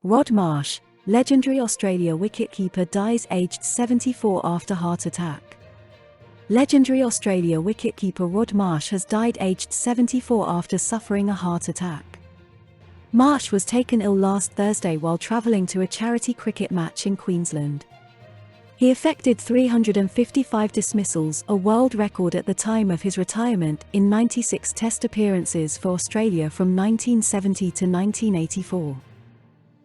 Rod Marsh, legendary Australia wicketkeeper, dies aged 74 after heart attack. Legendary Australia wicketkeeper Rod Marsh has died aged 74 after suffering a heart attack. Marsh was taken ill last Thursday while travelling to a charity cricket match in Queensland. He effected 355 dismissals, a world record at the time of his retirement, in 96 Test appearances for Australia from 1970 to 1984.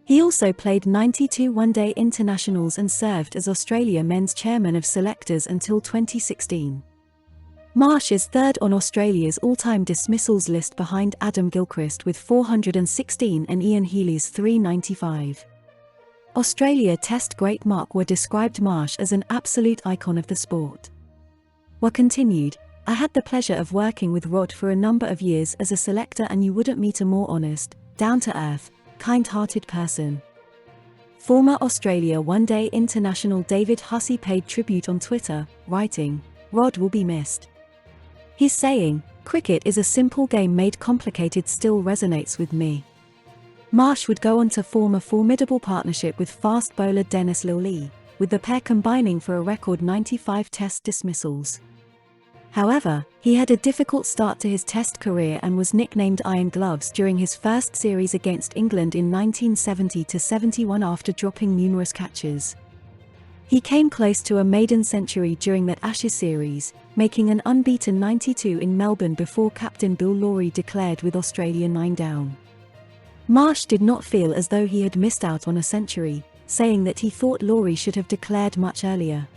He also played 92 one-day internationals and served as Australia men's chairman of selectors until 2016. Marsh is third on Australia's all-time dismissals list behind Adam Gilchrist with 416 and Ian Healy's 395. Australia Test great Mark Waugh described Marsh as an absolute icon of the sport. Waugh continued, "I had the pleasure of working with Rod for a number of years as a selector, and you wouldn't meet a more honest, down-to-earth, kind-hearted person." Former Australia one-day international David Hussey paid tribute on Twitter, writing, "Rod will be missed. His saying, 'Cricket is a simple game made complicated,' still resonates with me." Marsh would go on to form a formidable partnership with fast bowler Dennis Lillee, with the pair combining for a record 95 Test dismissals. However, he had a difficult start to his Test career and was nicknamed Iron Gloves during his first series against England in 1970-71 after dropping numerous catches. He came close to a maiden century during that Ashes series, making an unbeaten 92 in Melbourne before captain Bill Lawry declared with Australia 9 down. Marsh did not feel as though he had missed out on a century, saying that he thought Lawry should have declared much earlier.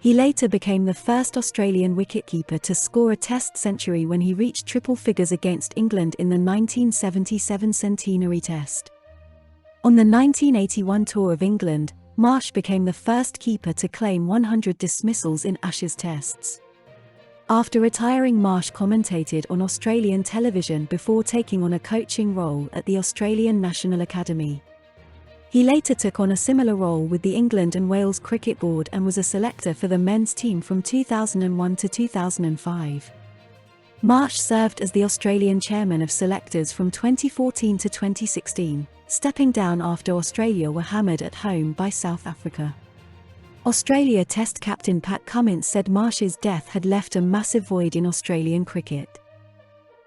He later became the first Australian wicketkeeper to score a Test century when he reached triple figures against England in the 1977 centenary Test. On the 1981 tour of England, Marsh became the first keeper to claim 100 dismissals in Ashes Tests. After retiring, Marsh commentated on Australian television before taking on a coaching role at the Australian National Academy. He later took on a similar role with the England and Wales Cricket Board and was a selector for the men's team from 2001 to 2005. Marsh served as the Australian chairman of selectors from 2014 to 2016, stepping down after Australia were hammered at home by South Africa. Australia Test captain Pat Cummins said Marsh's death had left a massive void in Australian cricket.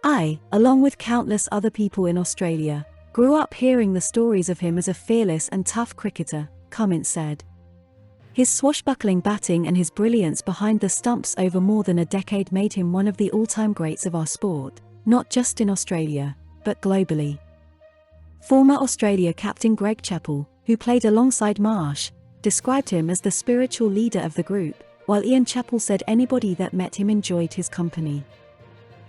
"I, along with countless other people in Australia, grew up hearing the stories of him as a fearless and tough cricketer," Cummins said. His swashbuckling batting and his brilliance behind the stumps over more than a decade made him one of the all-time greats of our sport, not just in Australia, but globally. Former Australia captain Greg Chappell, who played alongside Marsh, described him as the spiritual leader of the group, while Ian Chappell said anybody that met him enjoyed his company.